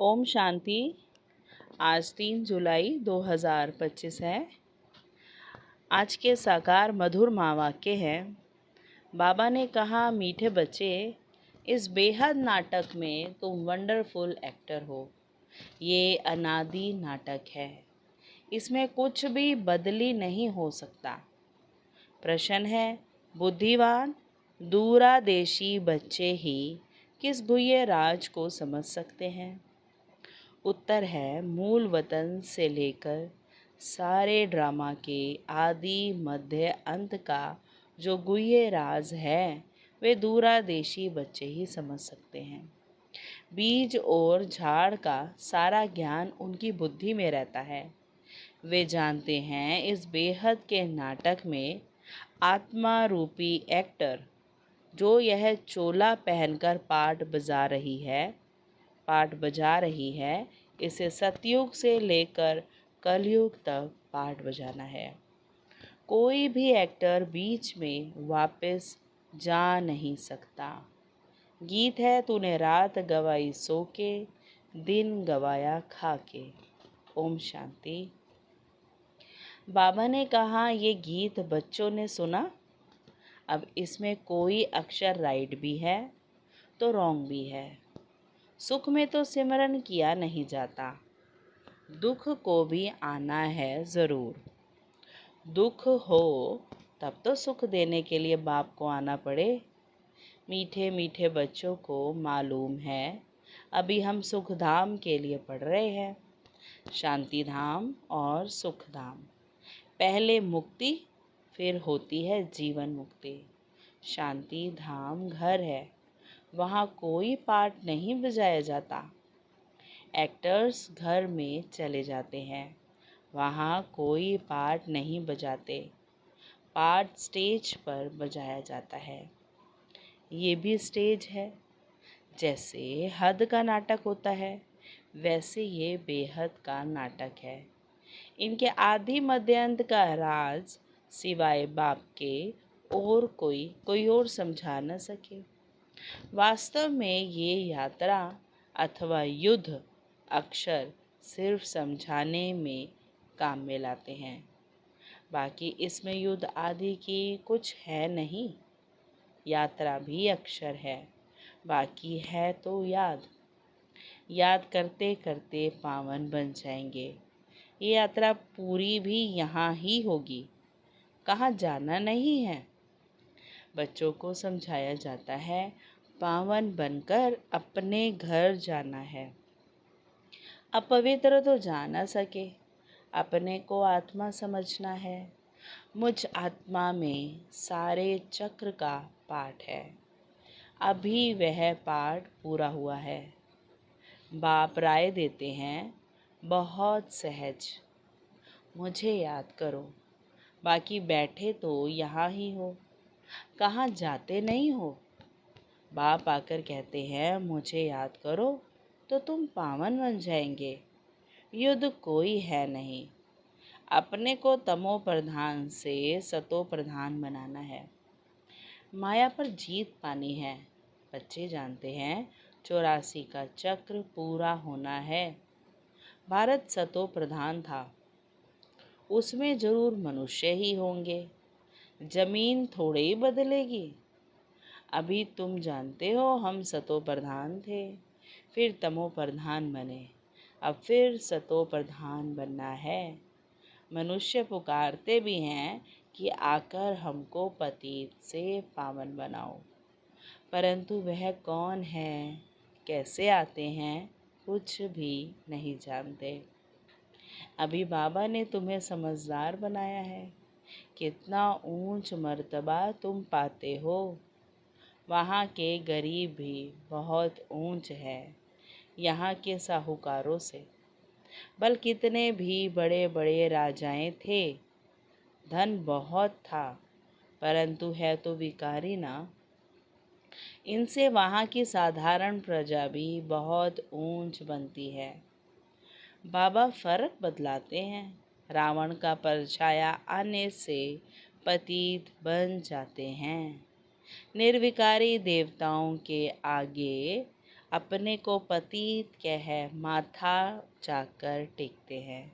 ओम शांति। आज 3 जुलाई 2025 है। आज के साकार मधुर महावाक्य हैं। बाबा ने कहा, मीठे बच्चे, इस बेहद नाटक में तुम वंडरफुल एक्टर हो। ये अनादि नाटक है, इसमें कुछ भी बदली नहीं हो सकता। प्रश्न है, बुद्धिवान दूरादेशी बच्चे ही किस भूये राज को समझ सकते हैं? उत्तर है, मूल वतन से लेकर सारे ड्रामा के आदि मध्य अंत का जो गुह्य राज है, वे दूरादेशी बच्चे ही समझ सकते हैं। बीज और झाड़ का सारा ज्ञान उनकी बुद्धि में रहता है। वे जानते हैं इस बेहद के नाटक में आत्मा रूपी एक्टर जो यह चोला पहनकर पाठ बजा रही है, इसे सतयुग से लेकर कलयुग तक पाठ बजाना है। कोई भी एक्टर बीच में वापस जा नहीं सकता। गीत है, तूने रात गवाई सो के, दिन गवाया खा के। ओम शांति। बाबा ने कहा, ये गीत बच्चों ने सुना। अब इसमें कोई अक्षर राइट भी है तो रॉन्ग भी है। सुख में तो सिमरन किया नहीं जाता, दुख को भी आना है ज़रूर। दुख हो तब तो सुख देने के लिए बाप को आना पड़े। मीठे मीठे बच्चों को मालूम है, अभी हम सुख धाम के लिए पढ़ रहे हैं। शांति धाम और सुख धाम। पहले मुक्ति, फिर होती है जीवन मुक्ति। शांति धाम घर है, वहाँ कोई पाठ नहीं बजाया जाता। एक्टर्स घर में चले जाते हैं, वहाँ कोई पाठ नहीं बजाते। पाठ स्टेज पर बजाया जाता है। ये भी स्टेज है। जैसे हद का नाटक होता है, वैसे ये बेहद का नाटक है। इनके आदि मध्यांत का राज सिवाय बाप के और कोई और समझा न सके। वास्तव में ये यात्रा अथवा युद्ध अक्षर सिर्फ समझाने में काम में लाते हैं। बाकी इसमें युद्ध आदि की कुछ है नहीं। यात्रा भी अक्षर है, बाकी है तो याद करते करते पावन बन जाएंगे। ये यात्रा पूरी भी यहाँ ही होगी, कहाँ जाना नहीं है। बच्चों को समझाया जाता है, पावन बनकर अपने घर जाना है। अपवित्र तो जा न सके, अपने को आत्मा समझना है। मुझ आत्मा में सारे चक्र का पाठ है। अभी वह पाठ पूरा हुआ है। बाप राय देते हैं, बहुत सहज, मुझे याद करो। बाकी बैठे तो यहाँ ही हो, कहाँ जाते नहीं हो। बाप आकर कहते हैं, मुझे याद करो तो तुम पावन बन जाएंगे। युद्ध कोई है नहीं, अपने को तमो प्रधान से सतो प्रधान बनाना है। माया पर जीत पानी है। बच्चे जानते हैं 84 का चक्र पूरा होना है। भारत सतो प्रधान था, उसमें जरूर मनुष्य ही होंगे। जमीन थोड़े ही बदलेगी। अभी तुम जानते हो हम सतो प्रधान थे, फिर तमो प्रधान बने, अब फिर सतो प्रधान बनना है। मनुष्य पुकारते भी हैं कि आकर हमको पतित से पावन बनाओ, परंतु वह कौन है, कैसे आते हैं, कुछ भी नहीं जानते। अभी बाबा ने तुम्हें समझदार बनाया है। कितना ऊंच मर्तबा तुम पाते हो। वहाँ के गरीब भी बहुत ऊंच है यहाँ के साहूकारों से। बल कितने भी बड़े बड़े राजाएं थे, धन बहुत था, परंतु है तो विकारी ना। इनसे वहाँ की साधारण प्रजा भी बहुत ऊंच बनती है। बाबा फर्क बतलाते हैं। रावण का परछाया आने से पतित बन जाते हैं। निर्विकारी देवताओं के आगे अपने को पतित कह माथा जाकर टेकते हैं।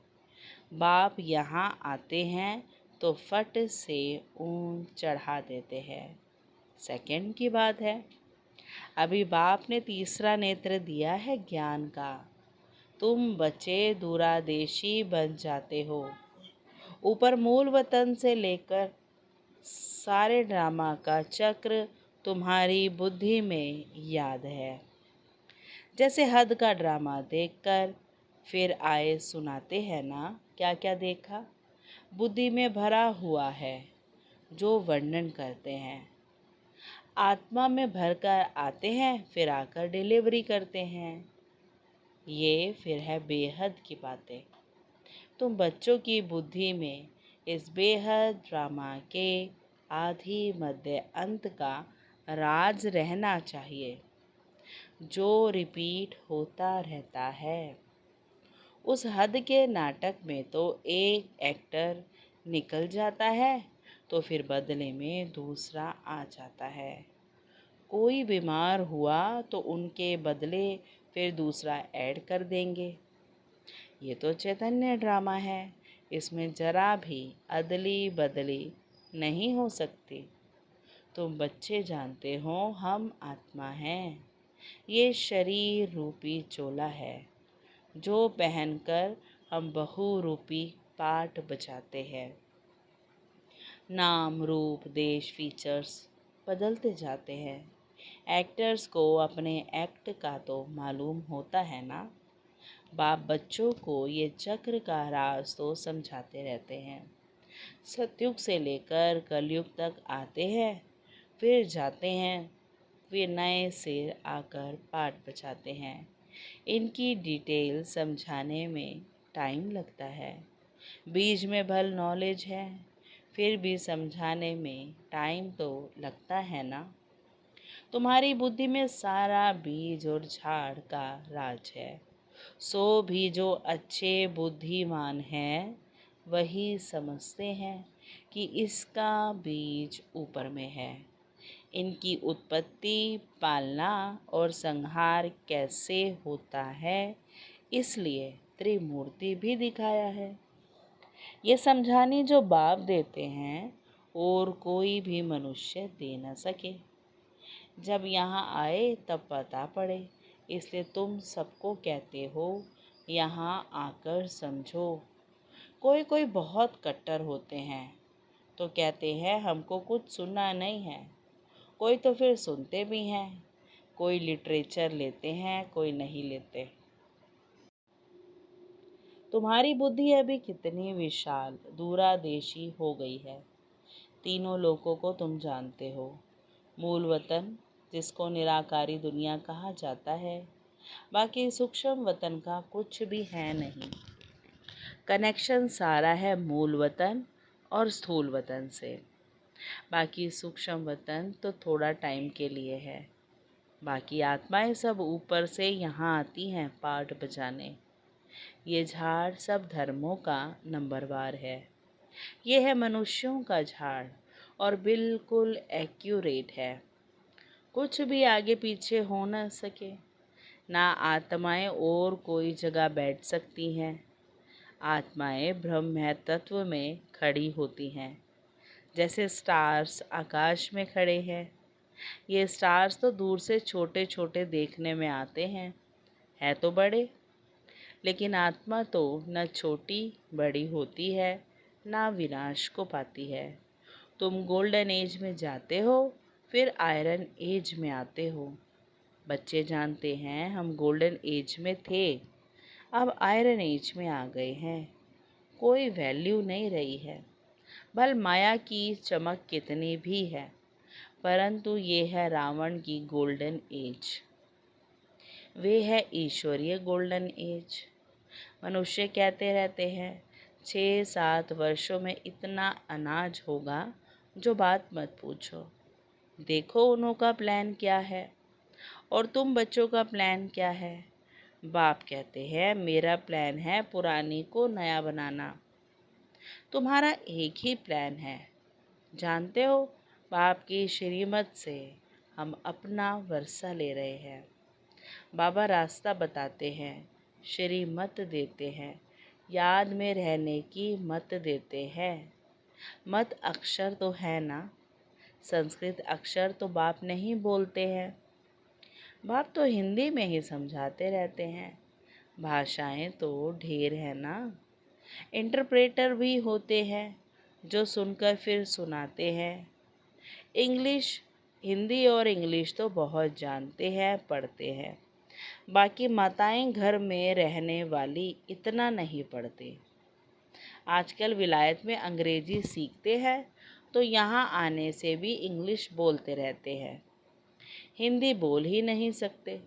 बाप यहाँ आते हैं तो फट से ऊन चढ़ा देते हैं। सेकंड की बात है, अभी बाप ने तीसरा नेत्र दिया है ज्ञान का। तुम बच्चे दूरादेशी बन जाते हो। ऊपर मूल वतन से लेकर सारे ड्रामा का चक्र तुम्हारी बुद्धि में याद है। जैसे हद का ड्रामा देखकर फिर आए सुनाते हैं ना, क्या क्या देखा, बुद्धि में भरा हुआ है जो वर्णन करते हैं। आत्मा में भरकर आते हैं, फिर आकर डिलीवरी करते हैं। ये फिर है बेहद की बातें। तुम बच्चों की बुद्धि में इस बेहद ड्रामा के आदि मध्य अंत का राज रहना चाहिए, जो रिपीट होता रहता है। उस हद के नाटक में तो एक एक्टर निकल जाता है तो फिर बदले में दूसरा आ जाता है। कोई बीमार हुआ तो उनके बदले फिर दूसरा ऐड कर देंगे। ये तो चैतन्य ड्रामा है, इसमें जरा भी अदली बदली नहीं हो सकती। तुम बच्चे जानते हो हम आत्मा हैं। ये शरीर रूपी चोला है जो पहनकर हम बहुरूपी पाठ बजाते हैं। नाम रूप देश फीचर्स बदलते जाते हैं। एक्टर्स को अपने एक्ट का तो मालूम होता है ना। बाप बच्चों को ये चक्र का राज तो समझाते रहते हैं। सतयुग से लेकर कलयुग तक आते हैं, फिर जाते हैं, फिर नए सिर आकर पाठ बचाते हैं। इनकी डिटेल समझाने में टाइम लगता है। बीज में भल नॉलेज है, फिर भी समझाने में टाइम तो लगता है ना। तुम्हारी बुद्धि में सारा बीज और झाड़ का राज है। सो भी जो अच्छे बुद्धिमान हैं वही समझते हैं कि इसका बीज ऊपर में है। इनकी उत्पत्ति, पालना और संहार कैसे होता है, इसलिए त्रिमूर्ति भी दिखाया है। ये समझाने जो बाप देते हैं और कोई भी मनुष्य दे न सके। जब यहाँ आए तब पता पड़े, इसलिए तुम सबको कहते हो यहाँ आकर समझो। कोई कोई बहुत कट्टर होते हैं तो कहते हैं हमको कुछ सुनना नहीं है। कोई तो फिर सुनते भी हैं। कोई लिटरेचर लेते हैं, कोई नहीं लेते। तुम्हारी बुद्धि अभी कितनी विशाल दूरादेशी हो गई है। तीनों लोकों को तुम जानते हो। मूल वतन जिसको निराकारी दुनिया कहा जाता है, बाकी सूक्ष्म वतन का कुछ भी है नहीं। कनेक्शन सारा है मूल वतन और स्थूल वतन से। बाकी सूक्ष्म वतन तो थोड़ा टाइम के लिए है। बाकी आत्माएं सब ऊपर से यहाँ आती हैं पाठ बजाने। ये झाड़ सब धर्मों का नंबरवार है। ये है मनुष्यों का झाड़ और बिल्कुल एक्यूरेट है। कुछ भी आगे पीछे हो न सके। ना आत्माएं और कोई जगह बैठ सकती हैं। आत्माएं ब्रह्म तत्व में खड़ी होती हैं, जैसे स्टार्स आकाश में खड़े हैं। ये स्टार्स तो दूर से छोटे छोटे देखने में आते हैं, है तो बड़े, लेकिन आत्मा तो न छोटी बड़ी होती है, ना विनाश को पाती है। तुम गोल्डन एज में जाते हो, फिर आयरन एज में आते हो। बच्चे जानते हैं हम गोल्डन एज में थे, अब आयरन एज में आ गए हैं। कोई वैल्यू नहीं रही है। भल माया की चमक कितनी भी है, परंतु ये है रावण की गोल्डन एज। वे है ईश्वरीय गोल्डन एज। मनुष्य कहते रहते हैं 6-7 वर्षों में इतना अनाज होगा जो बात मत पूछो। देखो उन्हों का प्लान क्या है और तुम बच्चों का प्लान क्या है। बाप कहते हैं मेरा प्लान है पुरानी को नया बनाना। तुम्हारा एक ही प्लान है। जानते हो, बाप की श्रीमत से हम अपना वर्षा ले रहे हैं। बाबा रास्ता बताते हैं, श्रीमत देते हैं, याद में रहने की मत देते हैं। मत अक्षर तो है ना, संस्कृत अक्षर तो बाप नहीं बोलते हैं। बाप तो हिंदी में ही समझाते रहते हैं। भाषाएं तो ढेर है ना, इंटरप्रेटर भी होते हैं जो सुनकर फिर सुनाते हैं। इंग्लिश, हिंदी और इंग्लिश तो बहुत जानते हैं, पढ़ते हैं। बाकी माताएं घर में रहने वाली इतना नहीं पढ़ते। आजकल विलायत में अंग्रेजी सीखते हैं तो यहाँ आने से भी इंग्लिश बोलते रहते हैं। हिंदी बोल ही नहीं सकते।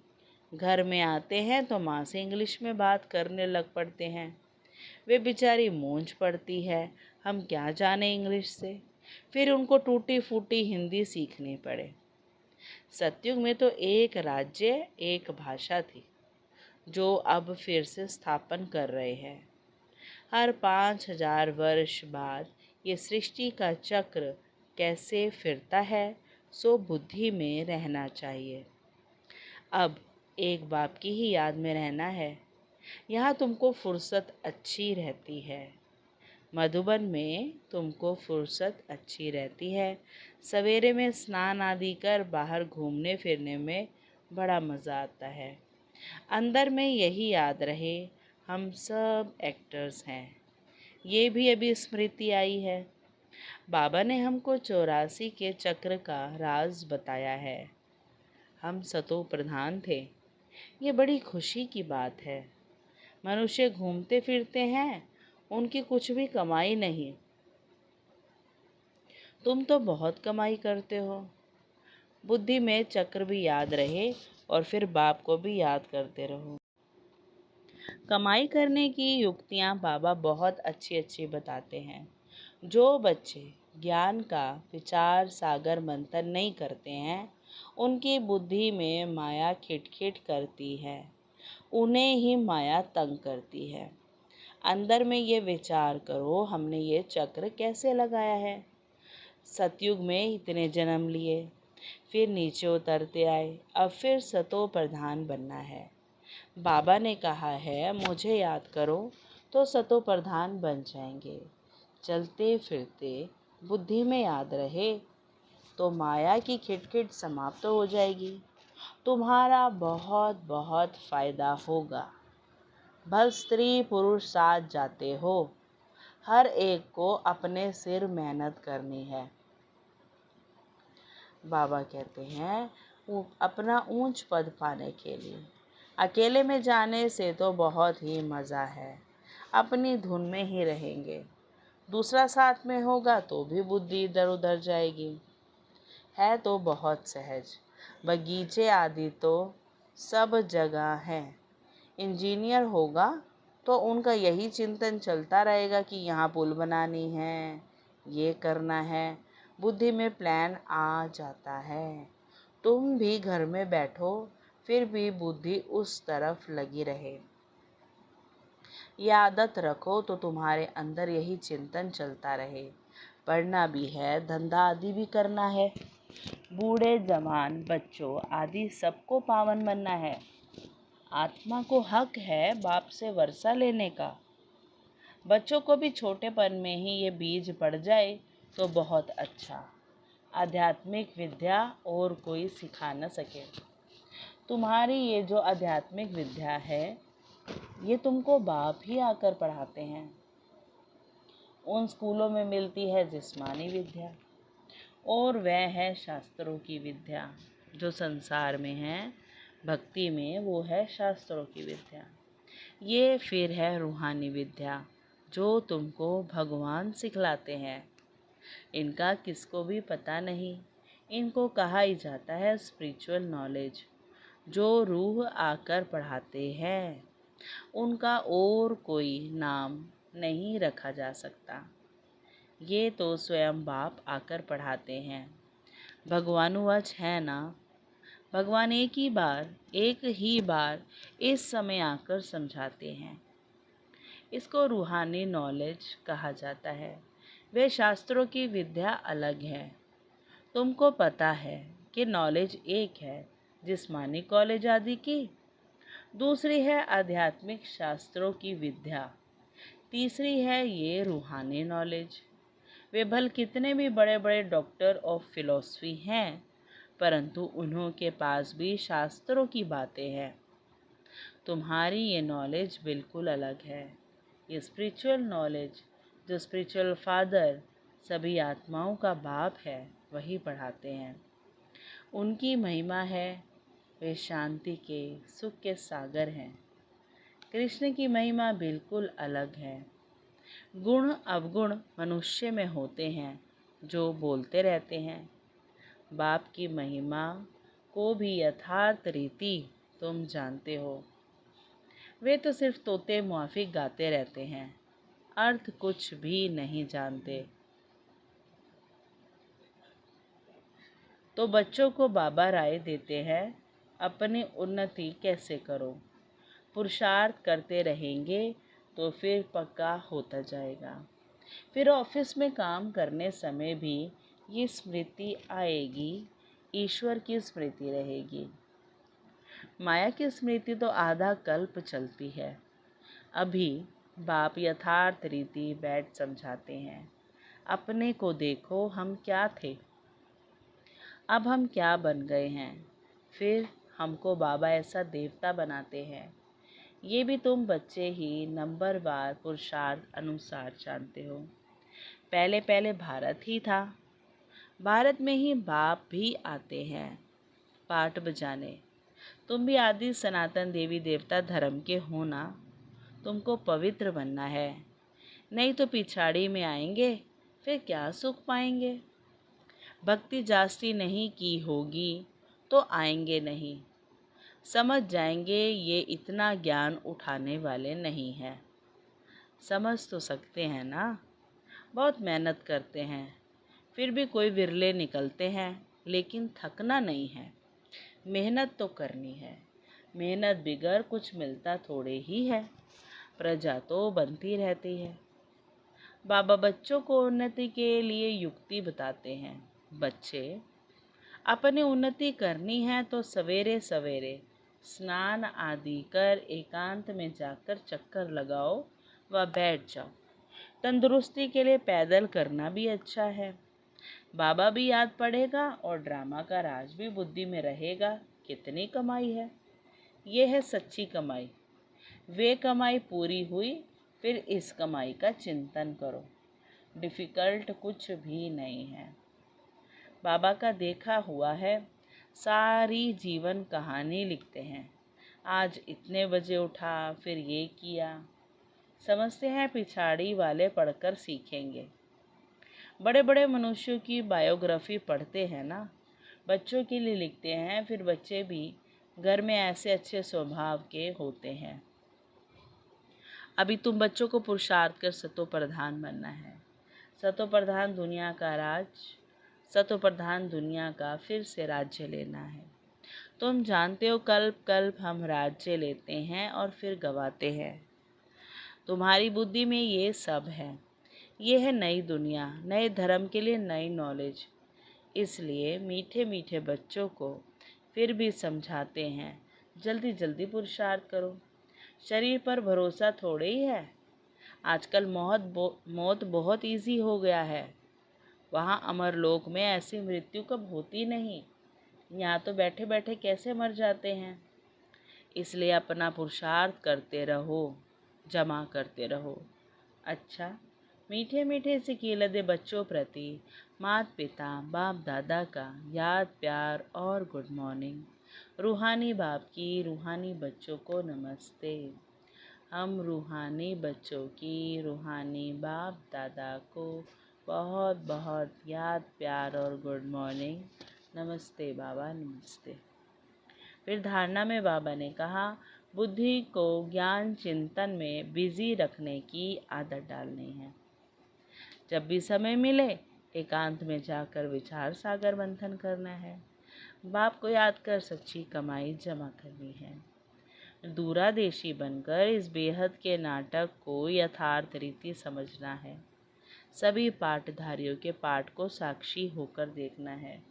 घर में आते हैं तो माँ से इंग्लिश में बात करने लग पड़ते हैं। वे बेचारी मूंझ पड़ती है, हम क्या जाने इंग्लिश से। फिर उनको टूटी फूटी हिंदी सीखनी पड़े। सतयुग में तो एक राज्य एक भाषा थी, जो अब फिर से स्थापन कर रहे हैं। हर 5000 वर्ष बाद ये सृष्टि का चक्र कैसे फिरता है, सो बुद्धि में रहना चाहिए। अब एक बाप की ही याद में रहना है। यहाँ तुमको फुर्सत अच्छी रहती है। मधुबन में तुमको फुर्सत अच्छी रहती है। सवेरे में स्नान आदि कर बाहर घूमने फिरने में बड़ा मज़ा आता है। अंदर में यही याद रहे, हम सब एक्टर्स हैं। ये भी अभी स्मृति आई है। बाबा ने हमको 84 के चक्र का राज बताया है। हम सतो प्रधान थे। ये बड़ी खुशी की बात है। मनुष्य घूमते फिरते हैं, उनकी कुछ भी कमाई नहीं। तुम तो बहुत कमाई करते हो। बुद्धि में चक्र भी याद रहे और फिर बाप को भी याद करते रहो। कमाई करने की युक्तियाँ बाबा बहुत अच्छी अच्छी बताते हैं। जो बच्चे ज्ञान का विचार सागर मंथन नहीं करते हैं, उनकी बुद्धि में माया खिटखिट करती है। उन्हें ही माया तंग करती है। अंदर में ये विचार करो, हमने ये चक्र कैसे लगाया है। सतयुग में इतने जन्म लिए, फिर नीचे उतरते आए, अब फिर सतो प्रधान बनना है। बाबा ने कहा है, मुझे याद करो तो सतो प्रधान बन जाएंगे। चलते फिरते बुद्धि में याद रहे तो माया की खिटखिट समाप्त हो जाएगी। तुम्हारा बहुत बहुत फायदा होगा। भल स्त्री पुरुष साथ जाते हो, हर एक को अपने सिर मेहनत करनी है। बाबा कहते हैं, वो अपना ऊंच पद पाने के लिए अकेले में जाने से तो बहुत ही मज़ा है, अपनी धुन में ही रहेंगे। दूसरा साथ में होगा तो भी बुद्धि इधर उधर जाएगी। है तो बहुत सहज, बगीचे आदि तो सब जगह हैं। इंजीनियर होगा तो उनका यही चिंतन चलता रहेगा कि यहाँ पुल बनानी है, ये करना है। बुद्धि में प्लान आ जाता है। तुम भी घर में बैठो, फिर भी बुद्धि उस तरफ लगी रहे। ये आदत रखो तो तुम्हारे अंदर यही चिंतन चलता रहे। पढ़ना भी है, धंधा आदि भी करना है। बूढ़े जवान बच्चों आदि सबको पावन बनना है। आत्मा को हक है बाप से वर्षा लेने का। बच्चों को भी छोटेपन में ही ये बीज पड़ जाए तो बहुत अच्छा। आध्यात्मिक विद्या और कोई सिखा न सके। तुम्हारी ये जो आध्यात्मिक विद्या है, ये तुमको बाप ही आकर पढ़ाते हैं। उन स्कूलों में मिलती है जिस्मानी विद्या, और वह है शास्त्रों की विद्या। जो संसार में है, भक्ति में, वो है शास्त्रों की विद्या। ये फिर है रूहानी विद्या, जो तुमको भगवान सिखलाते हैं। इनका किसको भी पता नहीं। इनको कहा ही जाता है स्पिरिचुअल नॉलेज। जो रूह आकर पढ़ाते हैं, उनका और कोई नाम नहीं रखा जा सकता। ये तो स्वयं बाप आकर पढ़ाते हैं। भगवानुवाच है ना, भगवान एक ही बार इस समय आकर समझाते हैं। इसको रूहानी नॉलेज कहा जाता है। वे शास्त्रों की विद्या अलग है। तुमको पता है कि नॉलेज एक है, जिस्मानी कॉलेज आदि की दूसरी है आध्यात्मिक शास्त्रों की विद्या, तीसरी है ये रूहानी नॉलेज। वे भल कितने भी बड़े बड़े डॉक्टर ऑफ फिलॉसफी हैं, परंतु उन्हों के पास भी शास्त्रों की बातें हैं। तुम्हारी ये नॉलेज बिल्कुल अलग है। ये स्पिरिचुअल नॉलेज जो स्पिरिचुअल फादर, सभी आत्माओं का बाप है, वही पढ़ाते हैं। उनकी महिमा है, वे शांति के, सुख के सागर हैं। कृष्ण की महिमा बिल्कुल अलग है। गुण अवगुण मनुष्य में होते हैं जो बोलते रहते हैं। बाप की महिमा को भी यथार्थ रीति तुम जानते हो। वे तो सिर्फ तोते मुआफिक गाते रहते हैं, अर्थ कुछ भी नहीं जानते। तो बच्चों को बाबा राय देते हैं, अपनी उन्नति कैसे करो। पुरुषार्थ करते रहेंगे तो फिर पक्का होता जाएगा। फिर ऑफिस में काम करने समय भी ये स्मृति आएगी, ईश्वर की स्मृति रहेगी। माया की स्मृति तो आधा कल्प चलती है। अभी बाप यथार्थ रीति बैठ समझाते हैं। अपने को देखो, हम क्या थे, अब हम क्या बन गए हैं। फिर हमको बाबा ऐसा देवता बनाते हैं। ये भी तुम बच्चे ही नंबरवार पुरुषार्थ अनुसार जानते हो। पहले पहले भारत ही था। भारत में ही बाप भी आते हैं पाठ बजाने। तुम भी आदि सनातन देवी देवता धर्म के हो ना। तुमको पवित्र बनना है, नहीं तो पिछाड़ी में आएंगे, फिर क्या सुख पाएंगे। भक्ति जास्ती नहीं की होगी तो आएंगे नहीं। समझ जाएंगे ये इतना ज्ञान उठाने वाले नहीं हैं। समझ तो सकते हैं ना। बहुत मेहनत करते हैं, फिर भी कोई विरले निकलते हैं, लेकिन थकना नहीं है। मेहनत तो करनी है। मेहनत बिगर कुछ मिलता थोड़े ही है। प्रजा तो बनती रहती है। बाबा बच्चों को उन्नति के लिए युक्ति बताते हैं। बच्चे, अपनी उन्नति करनी है तो सवेरे सवेरे स्नान आदि कर एकांत में जाकर चक्कर लगाओ व बैठ जाओ। तंदुरुस्ती के लिए पैदल करना भी अच्छा है। बाबा भी याद पड़ेगा और ड्रामा का राज भी बुद्धि में रहेगा। कितनी कमाई है, ये है सच्ची कमाई। वे कमाई पूरी हुई, फिर इस कमाई का चिंतन करो। डिफ़िकल्ट कुछ भी नहीं है। बाबा का देखा हुआ है, सारी जीवन कहानी लिखते हैं। आज इतने बजे उठा, फिर ये किया। समझते हैं पिछाड़ी वाले पढ़कर सीखेंगे। बड़े बड़े मनुष्यों की बायोग्राफी पढ़ते हैं ना, बच्चों के लिए लिखते हैं। फिर बच्चे भी घर में ऐसे अच्छे स्वभाव के होते हैं। अभी तुम बच्चों को पुरुषार्थ कर सतो प्रधान बनना है। सतो प्रधान दुनिया का राज, सतो प्रधान दुनिया का फिर से राज्य लेना है। तुम जानते हो कल्प कल्प हम राज्य लेते हैं और फिर गवाते हैं। तुम्हारी बुद्धि में ये सब है। ये है नई दुनिया, नए धर्म के लिए नई नॉलेज। इसलिए मीठे मीठे बच्चों को फिर भी समझाते हैं, जल्दी जल्दी पुरुषार्थ करो। शरीर पर भरोसा थोड़े ही है। आजकल मौत बहुत इजी हो गया है। वहाँ अमरलोक में ऐसी मृत्यु कब होती नहीं। यहाँ तो बैठे बैठे कैसे मर जाते हैं। इसलिए अपना पुरुषार्थ करते रहो, जमा करते रहो। अच्छा, मीठे मीठे से कीलदे बच्चों प्रति माता पिता बाप दादा का याद प्यार और गुड मॉर्निंग। रूहानी बाप की रूहानी बच्चों को नमस्ते। हम रूहानी बच्चों की रूहानी बाप दादा को बहुत बहुत याद प्यार और गुड मॉर्निंग। नमस्ते बाबा, नमस्ते। फिर धारणा में बाबा ने कहा, बुद्धि को ज्ञान चिंतन में बिजी रखने की आदत डालनी है। जब भी समय मिले एकांत में जाकर विचार सागर मंथन करना है। बाप को याद कर सच्ची कमाई जमा करनी है। दूरादेशी बनकर इस बेहद के नाटक को यथार्थ रीति समझना है। सभी पाठधारियों के पाठ को साक्षी होकर देखना है।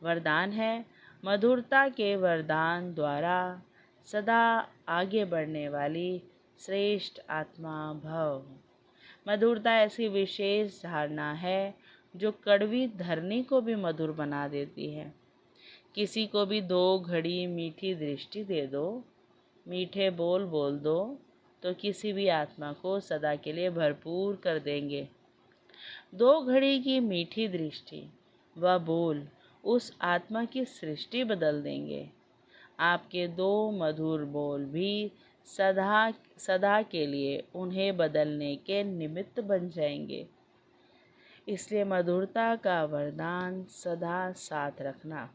वरदान है, मधुरता के वरदान द्वारा सदा आगे बढ़ने वाली श्रेष्ठ आत्मा भव। मधुरता ऐसी विशेष धारणा है जो कड़वी धरनी को भी मधुर बना देती है। किसी को भी 2 घड़ी मीठी दृष्टि दे दो, मीठे बोल बोल दो, तो किसी भी आत्मा को सदा के लिए भरपूर कर देंगे। 2 घड़ी की मीठी दृष्टि व बोल उस आत्मा की सृष्टि बदल देंगे। आपके 2 मधुर बोल भी सदा सदा के लिए उन्हें बदलने के निमित्त बन जाएंगे। इसलिए मधुरता का वरदान सदा साथ रखना,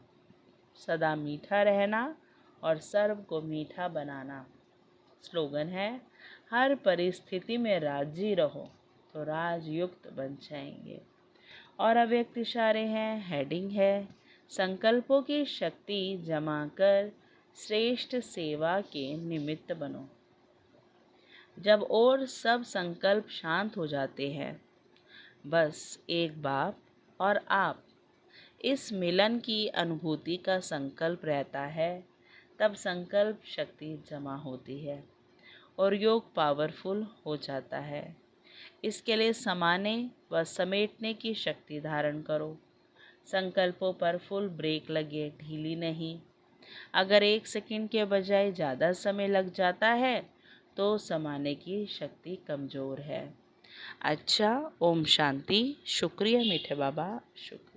सदा मीठा रहना और सर्व को मीठा बनाना। स्लोगन है, हर परिस्थिति में राजी रहो तो राजयुक्त बन जाएंगे। और अव्यक्त इशारे हैं, हेडिंग है, संकल्पों की शक्ति जमा कर श्रेष्ठ सेवा के निमित्त बनो। जब और सब संकल्प शांत हो जाते हैं, बस एक बाप और आप इस मिलन की अनुभूति का संकल्प रहता है, तब संकल्प शक्ति जमा होती है और योग पावरफुल हो जाता है। इसके लिए समाने व समेटने की शक्ति धारण करो। संकल्पों पर फुल ब्रेक लगे, ढीली नहीं। अगर 1 सेकंड के बजाय ज़्यादा समय लग जाता है तो समाने की शक्ति कमज़ोर है। अच्छा, ओम शांति। शुक्रिया मीठे बाबा, शुक्रिया।